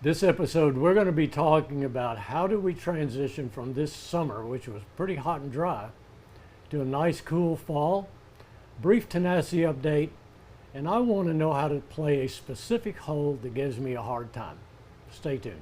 This episode, we're going to be talking about how do we transition from this summer, which was pretty hot and dry, to a nice cool fall, brief tenacity update, and I want to know how to play a specific hole that gives me a hard time. Stay tuned.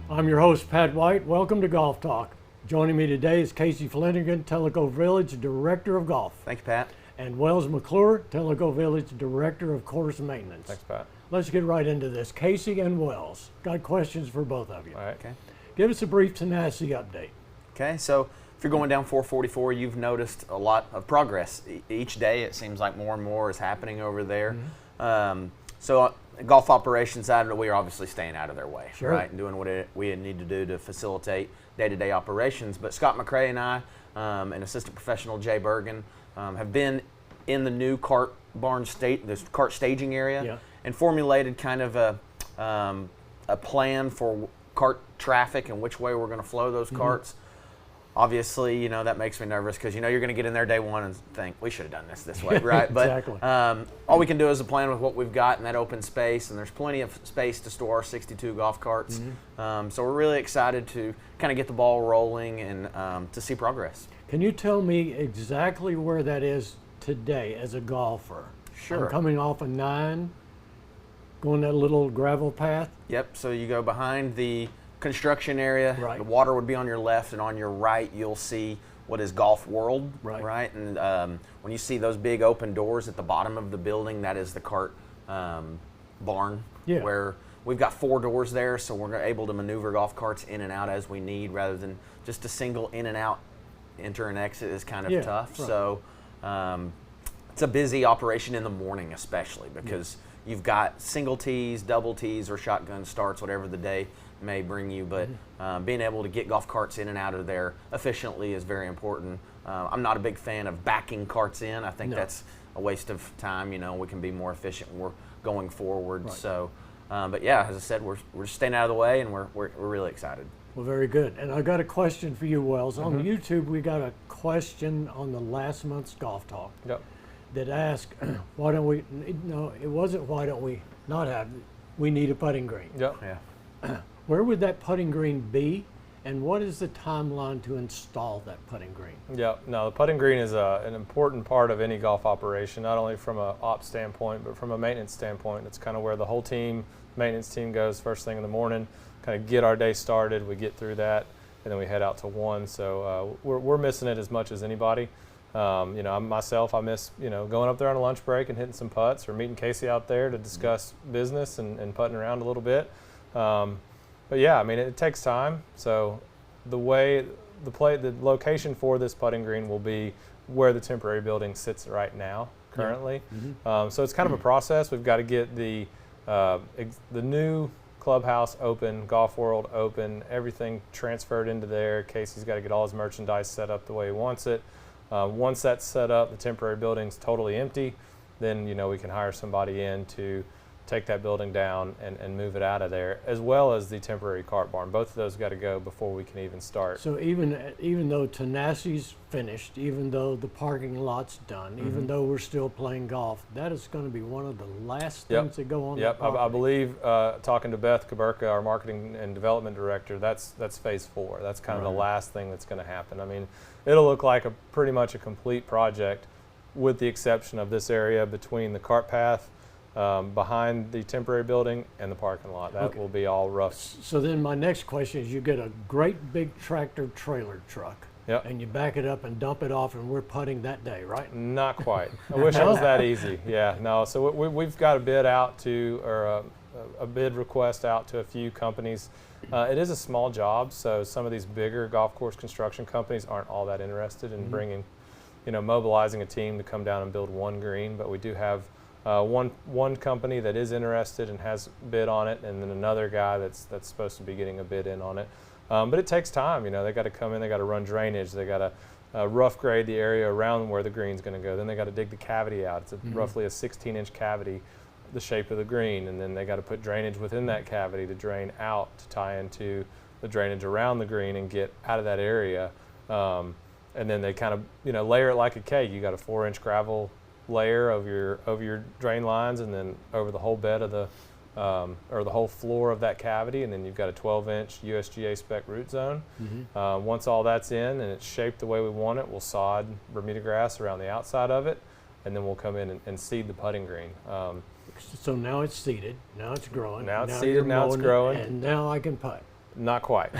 I'm your host, Pat White. Welcome to Golf Talk. Joining me today is Casey Flenniken, Tellico Village Director of Golf. Thank you, Pat. And Wells McClure, Tellico Village Director of Course Maintenance. Thanks, Pat. Let's get right into this. Casey and Wells, got questions for both of you. All right. Okay. Give us a brief tenacity update. Okay, so if you're going down 444, you've noticed a lot of progress. Each day it seems like more and more is happening over there. So golf operations side of it, we are obviously staying out of their way, Sure. right, and doing what we need to do to facilitate day-to-day operations. But Scott McCrae and I, and assistant professional Jay Bergen, have been in the new cart staging area, and formulated kind of a plan for cart traffic and which way we're going to flow those carts. Obviously, you know, that makes me nervous because, you know, you're going to get in there day one and think, we should have done this way, right? Exactly. But all we can do is a plan with what we've got in that open space, and there's plenty of space to store our 62 golf carts. So we're really excited to kind of get the ball rolling and to see progress. Can you tell me exactly where that is today as a golfer? Sure. I'm coming off a 9, going that little gravel path. Yep, so you go behind the construction area, Right. The water would be on your left, and on your right you'll see what is Golf World, Right. And when you see those big open doors at the bottom of the building, that is the cart barn, where we've got 4 doors there, so we're able to maneuver golf carts in and out as we need, rather than just a single in and out, enter and exit is kind of tough. Right. So it's a busy operation in the morning, especially because you've got single tees, double tees, or shotgun starts, whatever the day may bring you, but being able to get golf carts in and out of there efficiently is very important. I'm not a big fan of backing carts in. I think that's a waste of time. You know, we can be more efficient when we're going forward. Right. So, but yeah, as I said, we're just staying out of the way, and we're really excited. Well, very good. And I got a question for you, Wells. On YouTube, we got a question on the last month's Golf Talk that asked, why don't we, no, it wasn't why don't we not have, we need a putting green. Yeah. Where would that putting green be, and what is the timeline to install that putting green? Yeah. No, the putting green is an important part of any golf operation, not only from an ops standpoint, but from a maintenance standpoint. It's kind of where the whole maintenance team goes first thing in the morning, kind of get our day started. We get through that, and then we head out to one. So we're missing it as much as anybody. You know, myself, I miss, you know, going up there on a lunch break and hitting some putts, or meeting Casey out there to discuss business and putting around a little bit. But yeah, I mean, it takes time. So the location for this putting green will be where the temporary building sits right now, currently. So it's kind of a process. We've got to get the new clubhouse open, Golf World open, everything transferred into there. Casey's got to get all his merchandise set up the way he wants it. Once that's set up, the temporary building's totally empty. Then, you know, we can hire somebody in to take that building down and move it out of there, as well as the temporary cart barn. Both of those got to go before we can even start. So even though tenacity's finished, even though the parking lot's done, even though we're still playing golf, that is going to be one of the last things that go on. Yep, I believe, talking to Beth Kaburka, our marketing and development director, that's phase 4. That's kind of the last thing that's going to happen. I mean, it'll look like pretty much a complete project, with the exception of this area between the cart path, behind the temporary building, and the parking lot. That will be all rough. So then my next question is, you get a great big tractor trailer truck, and you back it up and dump it off, and we're putting that day, right? Not quite. I wish it was that easy. Yeah, no. So we've got a bid out to, or a bid request out to a few companies. It is a small job, so some of these bigger golf course construction companies aren't all that interested in bringing mobilizing a team to come down and build one green, but we do have one company that is interested and has bid on it, and then another guy that's supposed to be getting a bid in on it. But it takes time. They got to come in, they got to run drainage, they got to rough grade the area around where the green's going to go. Then they got to dig the cavity out. It's roughly a 16-inch cavity, the shape of the green, and then they got to put drainage within that cavity to drain out to tie into the drainage around the green and get out of that area. And then they kind of layer it like a cake. You got a 4-inch gravel layer over your drain lines, and then over the whole bed of the or the whole floor of that cavity, and then you've got a 12-inch USGA spec root zone. Once all that's in and it's shaped the way we want it, we'll sod Bermuda grass around the outside of it, and then we'll come in and seed the putting green. So now it's seeded, now it's growing. Now it's seeded, now it's growing. And now I can putt. Not quite.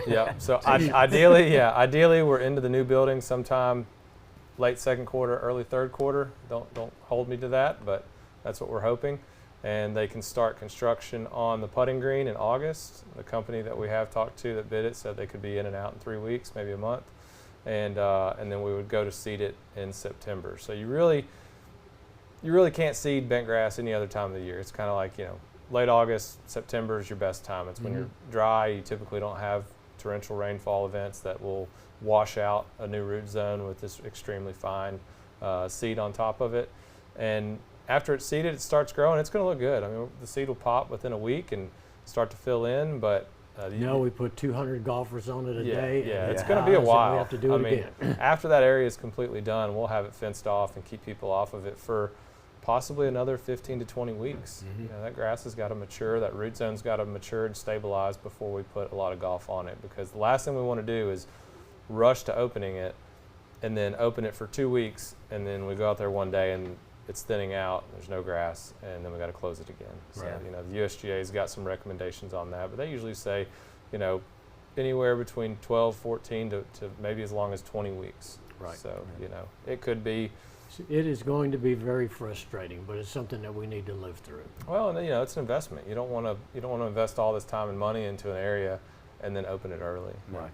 Yeah. So ideally we're into the new building sometime late second quarter, early third quarter. Don't hold me to that, but that's what we're hoping. And they can start construction on the putting green in August. The company that we have talked to that bid it said they could be in and out in 3 weeks, maybe a month. And then we would go to seed it in September. So you really can't seed bent grass any other time of the year. It's kind of like, late August, September is your best time. It's when you're dry. You typically don't have torrential rainfall events that will wash out a new root zone with this extremely fine seed on top of it. And after it's seeded, it starts growing. It's going to look good. I mean, the seed will pop within a week and start to fill in, but we put 200 golfers on it a day. Yeah, it's going to be a while. We have to do it again. After that area is completely done, we'll have it fenced off and keep people off of it for possibly another 15 to 20 weeks. That grass has got to mature, that root zone's got to mature and stabilize before we put a lot of golf on it, because the last thing we want to do is rush to opening it and then open it for 2 weeks, and then we go out there one day and it's thinning out, there's no grass, and then we got to close it again. So, the USGA's got some recommendations on that, but they usually say, anywhere between 12, 14 to maybe as long as 20 weeks. Right. So, it could be. It is going to be very frustrating, but it's something that we need to live through. Well, and it's an investment. You don't want to invest all this time and money into an area and then open it early. Right.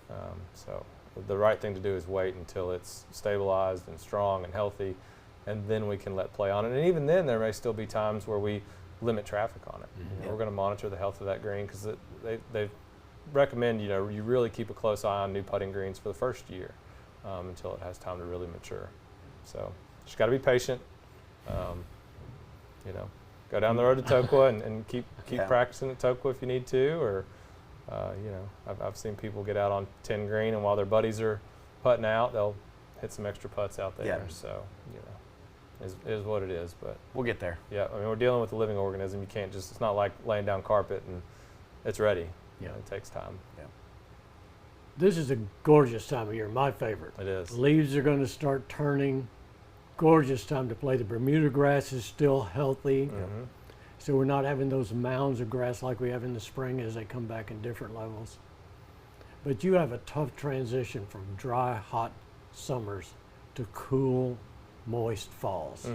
So the right thing to do is wait until it's stabilized and strong and healthy, and then we can let play on it. And even then, there may still be times where we limit traffic on it. We're going to monitor the health of that green, because they recommend you really keep a close eye on new putting greens for the first year until it has time to really mature. So just got to be patient. Go down the road to Tokwa and keep practicing at Tokwa if you need to, or I've seen people get out on 10 green, and while their buddies are putting out, they'll hit some extra putts out there. So is what it is, but we'll get there. Yeah, I mean, we're dealing with a living organism. You can't it's not like laying down carpet and it's ready. Yeah, it takes time. Yeah. This is a gorgeous time of year, my favorite. It is. Leaves are going to start turning. Gorgeous time to play. The Bermuda grass is still healthy. So we're not having those mounds of grass like we have in the spring as they come back in different levels. But you have a tough transition from dry, hot summers to cool, moist falls.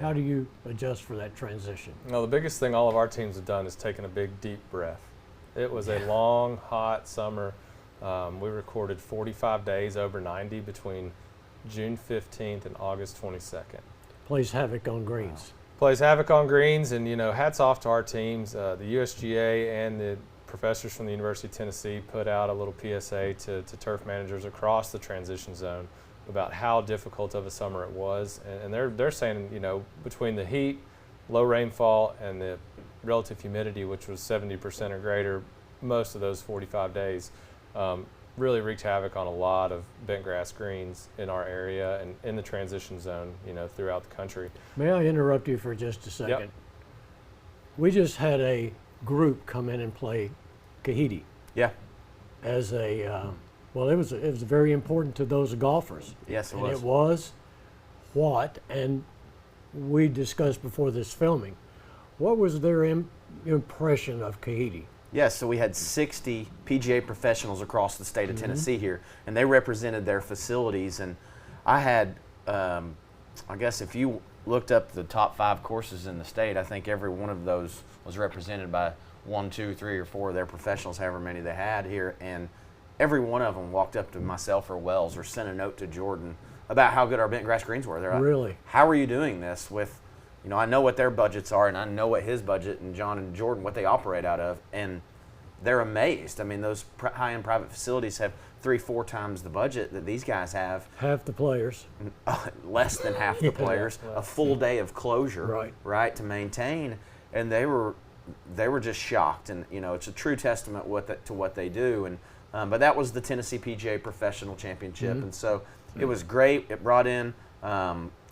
How do you adjust for that transition? Well, the biggest thing all of our teams have done is taken a big, deep breath. It was a long, hot summer. We recorded 45 days over 90 between June 15th and August 22nd. Plays havoc on greens. Plays havoc on greens, and hats off to our teams. The USGA and the professors from the University of Tennessee put out a little PSA to turf managers across the transition zone about how difficult of a summer it was, and they're saying between the heat, low rainfall, and the relative humidity, which was 70% or greater most of those 45 days, really wreaked havoc on a lot of bent grass greens in our area and in the transition zone, throughout the country. May I interrupt you for just a second? Yep. We just had a group come in and play Kahiti. Yeah. As a, it was very important to those golfers. Yes, it and was. It was what, and we discussed before this filming, what was their impression of Kahiti? Yes, so we had 60 PGA professionals across the state of Tennessee here, and they represented their facilities. And I had, I guess if you looked up the top 5 courses in the state, I think every one of those was represented by 1, 2, 3, or 4 of their professionals, however many they had here. And every one of them walked up to myself or Wells or sent a note to Jordan about how good our bent grass greens were. They're like, Really? how are you doing this with, I know what their budgets are, and I know what his budget and John and Jordan, what they operate out of, and they're amazed. I mean, those high-end private facilities have 3-4 times the budget that these guys have. Half the players. Less than half the players. A full day of closure, right, to maintain, and they were just shocked. And it's a true testament to what they do. And but that was the Tennessee PGA Professional Championship, and so it was great. It brought in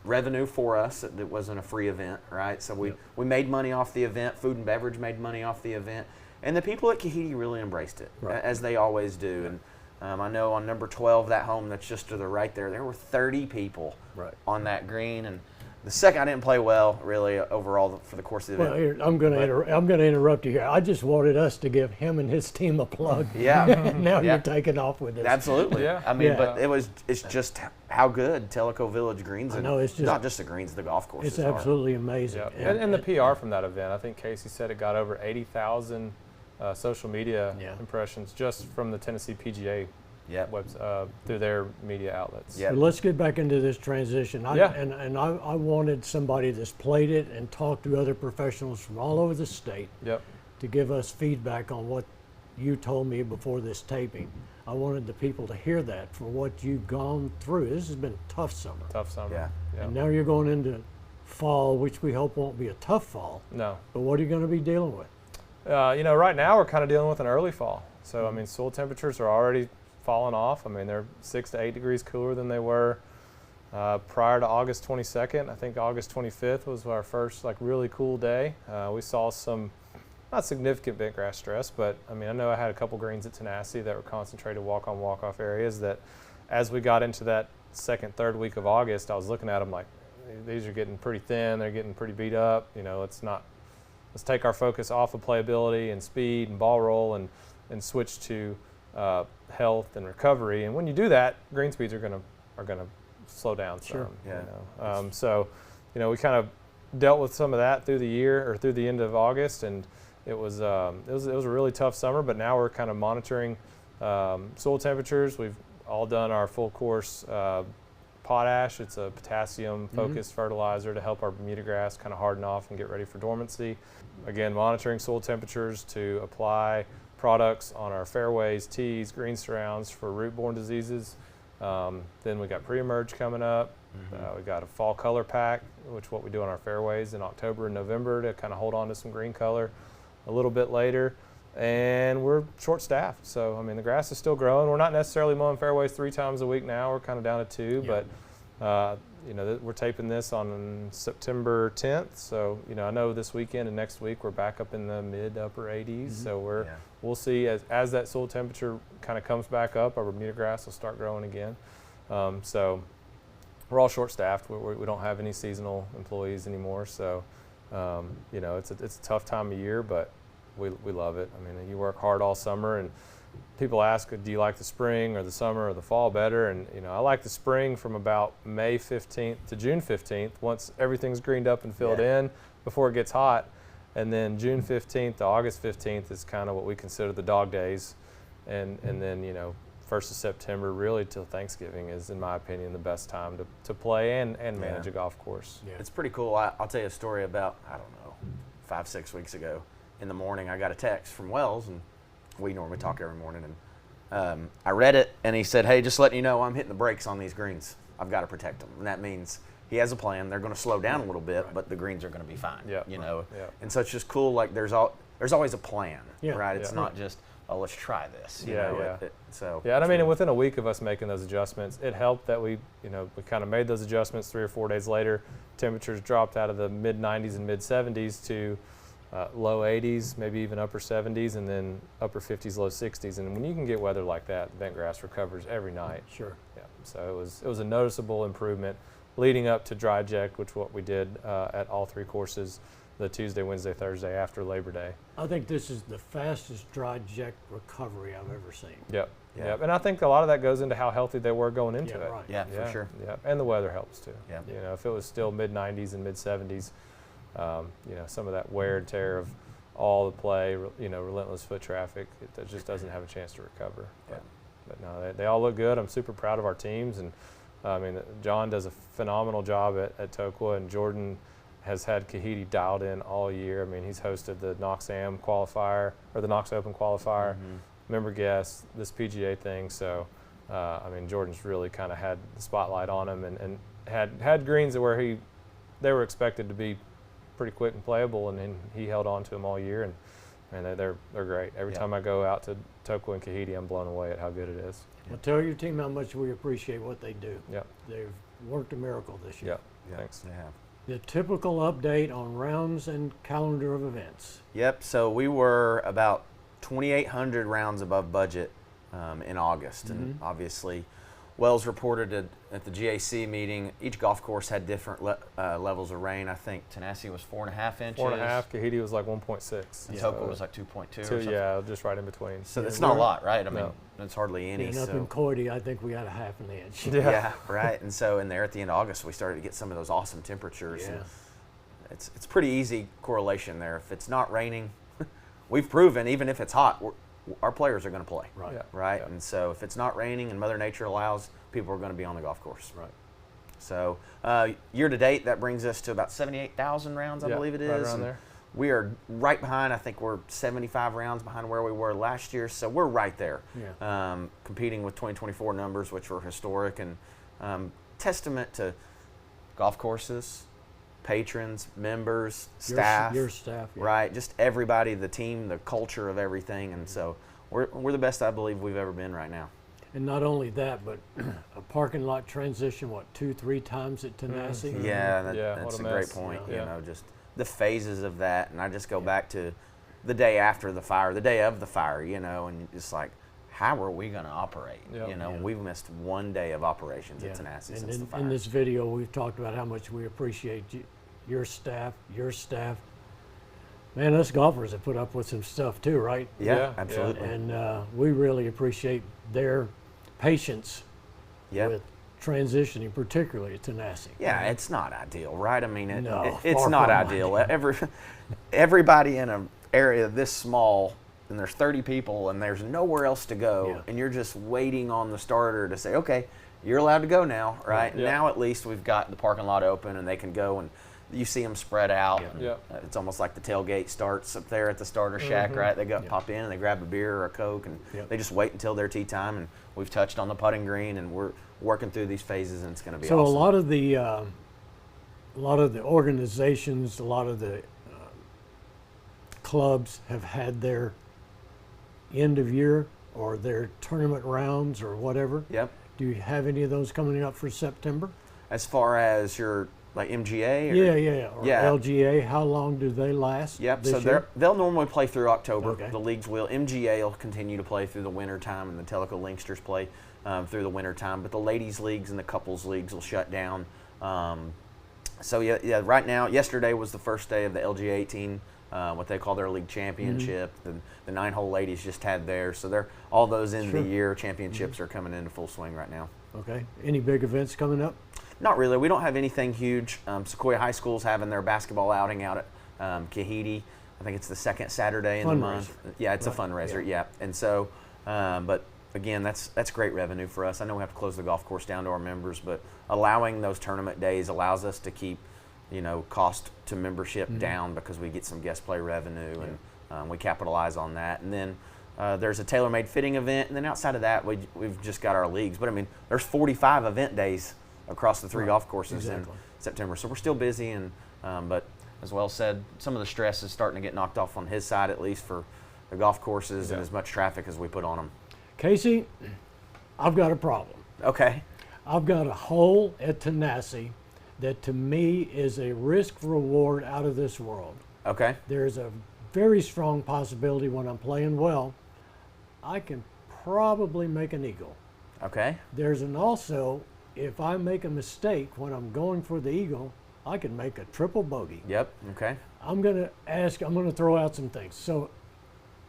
revenue for us. It wasn't a free event, right? So we made money off the event. Food and beverage made money off the event. And the people at Kahidi really embraced it, as they always do. And I know on number 12, that home that's just to the right there were 30 people on that green. And the second, I didn't play well, really, overall for the course of the event. Well, here, I'm going to interrupt you here. I just wanted us to give him and his team a plug. Yeah. Now you're taking off with this. Absolutely. Yeah. I mean, but it's just how good Tellico Village greens, and it's not just the greens, the golf courses It's absolutely amazing. Yeah. And the PR from that event, I think Casey said it got over 80,000 social media impressions just from the Tennessee PGA through their media outlets. Yeah. Let's get back into this transition. I wanted somebody that's played it and talked to other professionals from all over the state to give us feedback on what you told me before this taping. I wanted the people to hear that for what you've gone through. This has been a tough summer. Tough summer. Yeah. And now you're going into fall, which we hope won't be a tough fall. No. But what are you going to be dealing with? Right now we're kind of dealing with an early fall. So, I mean, soil temperatures are already falling off. I mean, they're 6 to 8 degrees cooler than they were prior to August 22nd. I think August 25th was our first really cool day. We saw some not significant bent grass stress, but I mean, I know I had a couple greens at Tenacity that were concentrated walk-on, walk-off areas that as we got into that second, third week of August, I was looking at them like, these are getting pretty thin, they're getting pretty beat up. Let's take our focus off of playability and speed and ball roll and switch to health and recovery. And when you do that, green speeds are gonna slow down some. So we kind of dealt with some of that through the year or through the end of August, and it was a really tough summer. But now we're kind of monitoring soil temperatures. We've all done our full course potash. It's a potassium focused fertilizer to help our Bermuda grass kind of harden off and get ready for dormancy. Again, monitoring soil temperatures to apply products on our fairways, tees, green surrounds for root-borne diseases. Then we got pre-emerge coming up. We got a fall color pack, which is what we do on our fairways in October and November to kind of hold on to some green color a little bit later. And we're short-staffed, so I mean the grass is still growing. We're not necessarily mowing fairways 3 times a week now. We're kind of down to 2, but we're taping this on September 10th. So I know this weekend and next week we're back up in the mid upper 80s. So we'll see as that soil temperature kind of comes back up, our Bermuda grass will start growing again. So we're all short-staffed. We don't have any seasonal employees anymore. So it's a tough time of year, but we love it. I mean, you work hard all summer, and people ask, do you like the spring or the summer or the fall better? And I like the spring from about May 15th to June 15th, once everything's greened up and filled in before it gets hot. And then June 15th to August 15th is kind of what we consider the dog days. And then 1st of September really till Thanksgiving is, in my opinion, the best time to play and manage a golf course. It's pretty cool. I'll tell you a story about, 5-6 weeks ago. In the morning, I got a text from Wells, and we normally talk every morning, and I read it, and he said, hey, just letting you know, I'm hitting the brakes on these greens. I've got to protect them. And that means he has a plan. They're going to slow down a little bit, but the greens are going to be fine. And so it's just cool. Like there's always a plan, right? It's not just, oh, let's try this. And I mean, and within a week of us making those adjustments, it helped that we kind of made those adjustments 3 or 4 days later. Temperatures dropped out of the mid 90s and mid 70s to low 80s, maybe even upper 70s, and then upper 50s, low 60s. And when you can get weather like that, bent grass recovers every night. Sure. Yeah. So it was a noticeable improvement leading up to dry eject, which what we did at all 3 courses the Tuesday, Wednesday, Thursday after Labor Day. I think this is the fastest dry eject recovery I've ever seen. Yep. And I think a lot of that goes into how healthy they were going into it. Right. Yeah, for sure. Yeah, and the weather helps too. Yeah. If it was still mid 90s and mid 70s, some of that wear and tear of all the play, relentless foot traffic, it just doesn't have a chance to recover. But no, they all look good. I'm super proud of our teams, and I mean, John does a phenomenal job at Tokwa, and Jordan has had Kahidi dialed in all year. I mean, he's hosted the Knox Am qualifier, or the Knox Open qualifier, member guest, this PGA thing. So, I mean, Jordan's really kind of had the spotlight on him, and had greens where they were expected to be pretty quick and playable, and he held on to them all year. And they're great. Every time I go out to Tokwa and Kahidi, I'm blown away at how good it is. Well, tell your team how much we appreciate what they do. Yep. They've worked a miracle this year. Yep. Thanks. They have. The typical update on rounds and calendar of events. Yep. So we were about 2,800 rounds above budget in August, and obviously, Wells reported at the GAC meeting. Each golf course had different levels of rain. I think Tanasi was 4.5 inches. 4.5. Kahidi was like 1.6. And Tokwa was like 2.2 or something. Yeah, just right in between. So it's not a lot, right? I mean, it's hardly any. And up in Coity, I think we got a half an inch. Yeah, right. And so in there at the end of August, we started to get some of those awesome temperatures. Yeah. And it's pretty easy correlation there. If it's not raining, we've proven even if it's hot, our players are going to play. Right. Yeah. Right. Yeah. And so if it's not raining and Mother Nature allows, people are going to be on the golf course. Right. So year to date, that brings us to about 78,000 rounds, I believe it is. Right around And there. we are right behind. I think we're 75 rounds behind where we were last year. So we're right there, competing with 2024 numbers, which were historic, and testament to golf courses, patrons, members, staff. Your staff. Yeah. Right, just everybody, the team, the culture of everything. And so we're the best I believe we've ever been right now. And not only that, but a parking lot transition, 2-3 times at Tanasi? Yeah, Yeah, that's what a a great mess. point. Yeah. You know, just the phases of that. And I just go back to the day after the fire, the day of the fire, you know, and it's like, how are we going to operate? Yep. You know, Yeah. we've missed one day of operations Yeah. at Tanasi And since the fire. in this video, we've talked about how much we appreciate your staff. Man, us golfers have put up with some stuff too, right? yeah, Yeah, absolutely. And we really appreciate their patience Yep. with transitioning, particularly at Tanasi. Yeah, it's not ideal, right? I mean, No, it's far not from ideal. Everybody in an area this small, and there's 30 people, and there's nowhere else to go, Yeah. and you're just waiting on the starter to say, okay, you're allowed to go now, right? Yeah. Now at least we've got the parking lot open, and they can go, and you see them spread out. Yeah. and, Yeah. It's almost like the tailgate starts up there at the starter shack, right? They go Yeah. pop in, and they grab a beer or a Coke, and Yep. they just wait until their tee time, and we've touched on the putting green, and we're working through these phases, and it's going to be So awesome. a lot of the organizations, a lot of the clubs have had their end of year or their tournament rounds or whatever. Yep. Do you have any of those coming up for September? As far as your like MGA? Or, Yeah. Or Yeah. LGA, how long do they last? Yep. This So year? they'll normally play through October. Okay. The leagues will. MGA will continue to play through the winter time, and the Teleco Linksters play through the winter time. But the ladies leagues and the couples leagues will shut down. So yeah. Right now, yesterday was the first day of the LGA 18, what they call their league championship. The 9-hole ladies just had theirs. So they're all those end Sure. of the year championships are coming into full swing right now. Okay. Any big events coming up? Not really. We don't have anything huge. Sequoia High School's having their basketball outing out at Kahidi. I think it's the second Saturday in the month. Yeah, it's a Right. fundraiser. Yeah. And so, but again, that's great revenue for us. I know we have to close the golf course down to our members, but allowing those tournament days allows us to keep, cost to membership down because we get some guest play revenue and we capitalize on that. And then there's a tailor-made fitting event, and then outside of that, we've just got our leagues. But I mean, there's 45 event days across the 3 golf courses in September, so we're still busy. And but as well said, some of the stress is starting to get knocked off on his side, at least for the golf courses and as much traffic as we put on them. Casey, I've got a problem. Okay. I've got a hole at Tanasi that to me is a risk reward out of this world. Okay. There's a very strong possibility when I'm playing well, I can probably make an eagle. Okay. There's an also, if I make a mistake when I'm going for the eagle, I can make a triple bogey. Yep. Okay. I'm going to throw out some things. So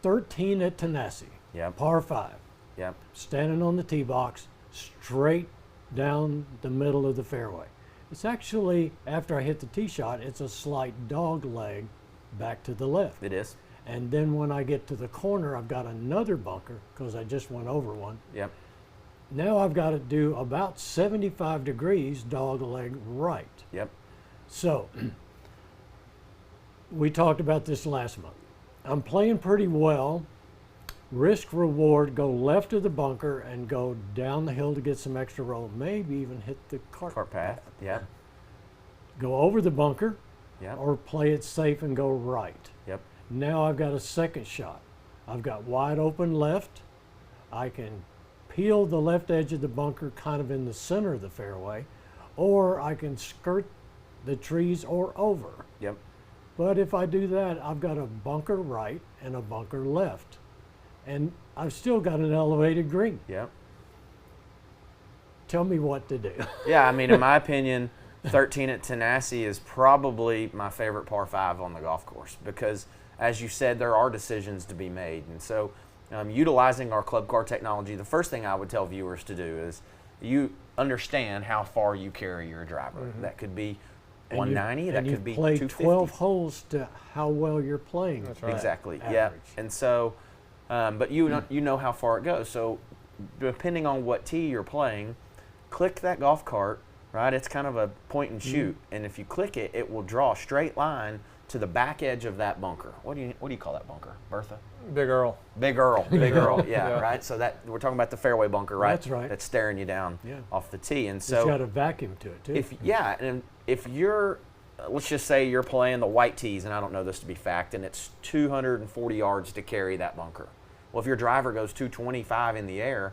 13 at Tanasi, Yep. par 5, Yep. standing on the tee box, straight down the middle of the fairway. It's actually, after I hit the tee shot, it's a slight dog leg back to the left. It is. And then when I get to the corner, I've got another bunker because I just went over one. Yep. Now I've got to do about 75 degrees dog leg right. Yep. So we talked about this last month. I'm playing pretty well. Risk reward, go left of the bunker and go down the hill to get some extra roll, maybe even hit the cart path. Yep. Go over the bunker Yep. or play it safe and go right. Yep. Now I've got a second shot. I've got wide open left. I can peel the left edge of the bunker kind of in the center of the fairway, or I can skirt the trees or over. Yep. But if I do that, I've got a bunker right and a bunker left. And I've still got an elevated green. Yep. Tell me what to do. Yeah, I mean, in my opinion, 13 at Tanassi is probably my favorite par 5 on the golf course because, as you said, there are decisions to be made. And so utilizing our club car technology, the first thing I would tell viewers to do is you understand how far you carry your driver. Mm-hmm. That could be And 190, that could be you play 250. 12 holes to how well you're playing. That's right. Exactly, average. yeah. And so, but you know how far it goes. So depending on what tee you're playing, click that golf cart, right? It's kind of a point and shoot. And if you click it, it will draw a straight line to the back edge of that bunker. What do you call that bunker, Bertha? Big Earl. Big Earl, Big Earl, yeah, Yeah. right? So that we're talking about the fairway bunker, right? That's right. That's staring you down Yeah. off the tee. And It's so got a vacuum to it, too. and if you're, let's just say you're playing the white tees, and I don't know this to be fact, and it's 240 yards to carry that bunker. Well, if your driver goes 225 in the air,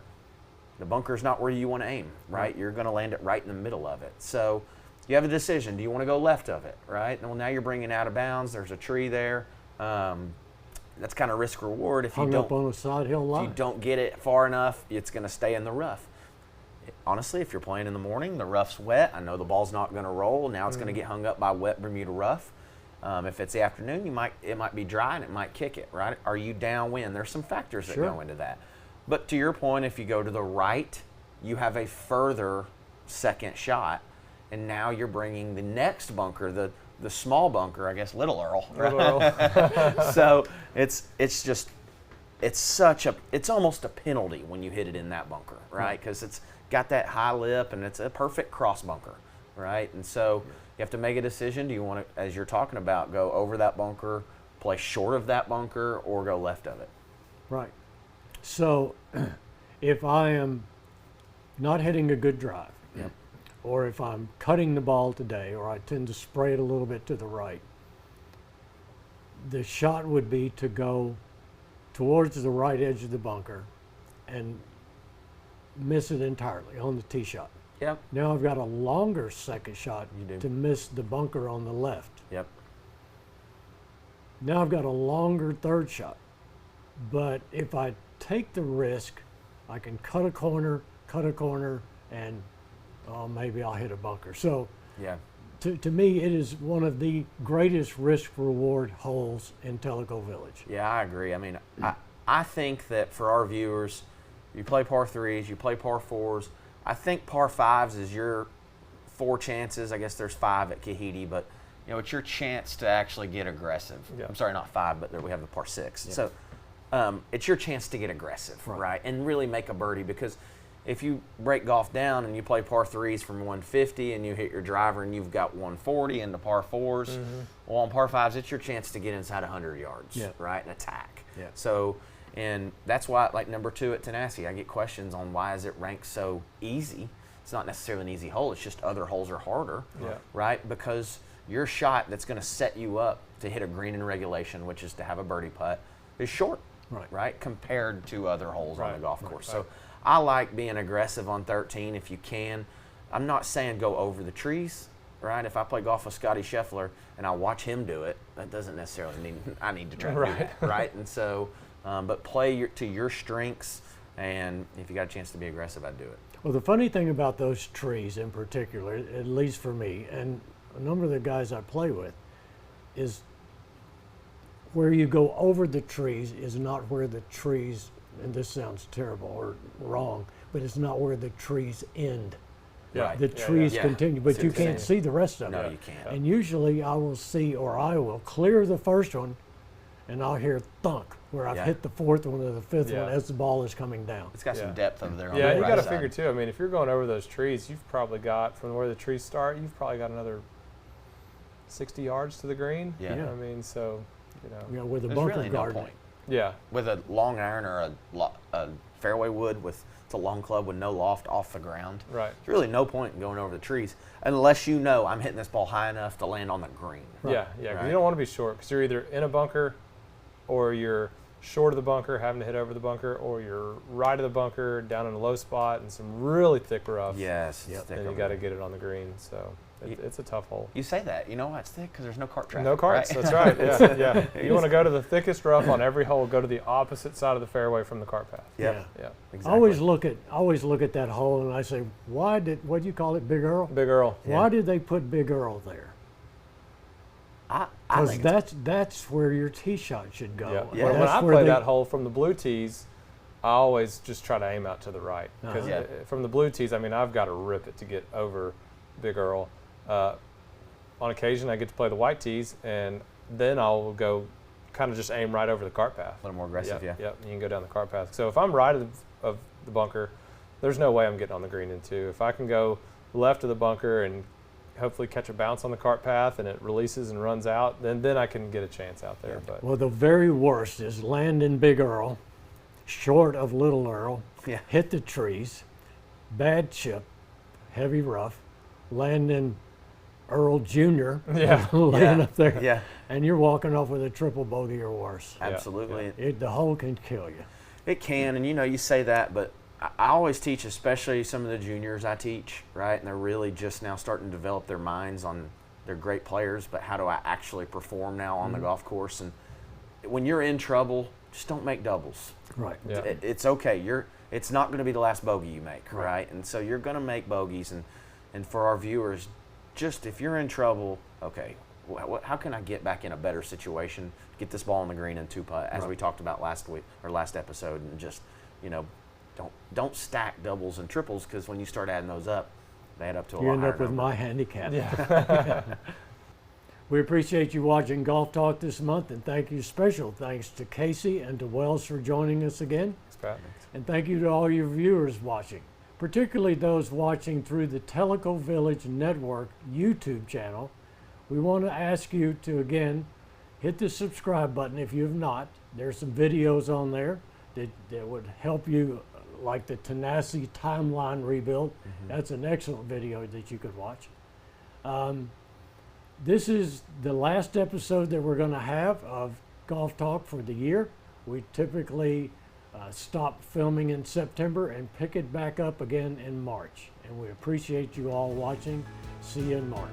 the bunker's not where you want to aim, right? You're going to land it right in the middle of it. So you have a decision. Do you want to go left of it, right? Well, now you're bringing out of bounds. There's a tree there. That's kind of risk reward. If you Hung up don't, on a side hill if line. you don't get it far enough, it's going to stay in the rough. Honestly, if you're playing in the morning, the rough's wet. I know the ball's not going to roll. Now it's going to get hung up by wet Bermuda rough. If it's the afternoon, it might be dry and it might kick it, right? Are you downwind? There's some factors that Sure. go into that. But to your point, if you go to the right, you have a further second shot, and now you're bringing the next bunker, the small bunker, I guess, Little Earl. Little Earl. So it's almost a penalty when you hit it in that bunker, right? Because it's got that high lip and it's a perfect cross bunker, right? And so you have to make a decision. Do you want to, as you're talking about, go over that bunker, play short of that bunker, or go left of it? Right. So if I am not hitting a good drive, Yep. or if I'm cutting the ball today, or I tend to spray it a little bit to the right, the shot would be to go towards the right edge of the bunker and miss it entirely on the tee shot. Yep. Now I've got a longer second shot You do. to miss the bunker on the left. Yep. Now I've got a longer third shot. But if I take the risk, I can cut a corner, and maybe I'll hit a bunker. So Yeah. to me, it is one of the greatest risk-reward holes in Tellico Village. Yeah, I agree. I mean, I think that for our viewers, you play par 3s, you play par 4s. I think par 5s is your 4 chances. I guess there's 5 at Kahiti, but it's your chance to actually get aggressive. Yeah. I'm sorry, not 5, but there we have the par 6. Yeah. So it's your chance to get aggressive, right? And really make a birdie, because if you break golf down and you play par 3s from 150 and you hit your driver and you've got 140 into par 4s, well, on par 5s, it's your chance to get inside 100 yards, Yeah. right, and attack. Yeah. So, and that's why, like number 2 at Tanassi, I get questions on why is it ranked so easy. It's not necessarily an easy hole. It's just other holes are harder, Yeah. right? Because your shot that's going to set you up to hit a green in regulation, which is to have a birdie putt, is short, right? Compared to other holes on the golf course. So I like being aggressive on 13 if you can. I'm not saying go over the trees, right? If I play golf with Scotty Scheffler and I watch him do it, that doesn't necessarily mean I need to try to do that, right? And so, but play to your strengths, and if you got a chance to be aggressive, I'd do it. Well, the funny thing about those trees in particular, at least for me, and a number of the guys I play with, is where you go over the trees is not where the trees, and this sounds terrible or wrong, but it's not where the trees end. Right. The trees Yeah. continue, but See you what you're can't saying. see the rest of No, it. you can't. And usually I will see, or I will clear the first one, and I'll hear thunk where I've Yeah. hit the fourth one or the fifth Yeah. one as the ball is coming down. It's got Yeah. some depth over there on Yeah, the you right got to side. figure too. I mean, if you're going over those trees, you've probably got from where the trees start, you've probably got another 60 yards to the green. Yeah. Yeah. I mean, so You know, with a There's bunker really no garden. point. yeah, With a long iron or a fairway wood with it's a long club with no loft off the ground. right. There's really no point in going over the trees unless you know I'm hitting this ball high enough to land on the green. Yeah, yeah. 'Cause Right. you don't want to be short because you're either in a bunker, or you're short of the bunker, having to hit over the bunker, or you're right of the bunker, down in a low spot, and some really thick rough. Yes. Yep. it's thick And you over got to there. get it on the green. So You- it's a tough hole. You say that. You know why it's thick? Because there's no cart traffic. No carts. right? That's right. Yeah, yeah. You want to go to the thickest rough on every hole. Go to the opposite side of the fairway from the cart path. Yep. Yeah. Yeah. Exactly. I always look at that hole and I say, what do you call it, Big Earl? Big Earl. Why did they put Big Earl there? I Because think it's- that's where your tee shot should go. Yeah. Yeah. When That's I where play they- that hole from the blue tees, I always just try to aim out to the right because Uh-huh. from the blue tees, I mean, I've got to rip it to get over Big Earl. On occasion, I get to play the white tees, and then I'll go kind of just aim right over the cart path. a little more aggressive. Yep, Yeah. Yep, you can go down the cart path. So if I'm right of the bunker, there's no way I'm getting on the green in two. If I can go left of the bunker and hopefully catch a bounce on the cart path and it releases and runs out, then I can get a chance out there. Yeah. But Well, the very worst is landing Big Earl, short of Little Earl, Yeah. hit the trees, bad chip, heavy rough, landing Earl Jr. Yeah. laying Yeah. up there, Yeah. and you're walking off with a triple bogey or worse. Absolutely. The hole can kill you. It can, and you say that, but I always teach, especially some of the juniors I teach, right? And they're really just now starting to develop their minds on they're great players, but how do I actually perform now on the golf course? And when you're in trouble, just don't make doubles. Right. Yeah. It's okay. It's not going to be the last bogey you make, right? And so you're going to make bogeys, and for our viewers, just if you're in trouble, okay, how can I get back in a better situation, get this ball on the green and two putt, as we talked about last week or last episode, and just don't stack doubles and triples, because when you start adding those up, they add up to a You lot end higher up with number. my handicap. yeah. We appreciate you watching Golf Talk this month, and special thanks to Casey and to Wells for joining us again. Thanks, Pat. And thank you to all your viewers watching, particularly those watching through the Teleco Village Network YouTube channel. We want to ask you to, again, hit the subscribe button if you have not. There's some videos on there that would help you, like the Tenacity Timeline Rebuild. That's an excellent video that you could watch. This is the last episode that we're going to have of Golf Talk for the year. We typically stop filming in September and pick it back up again in March. And we appreciate you all watching. See you in March.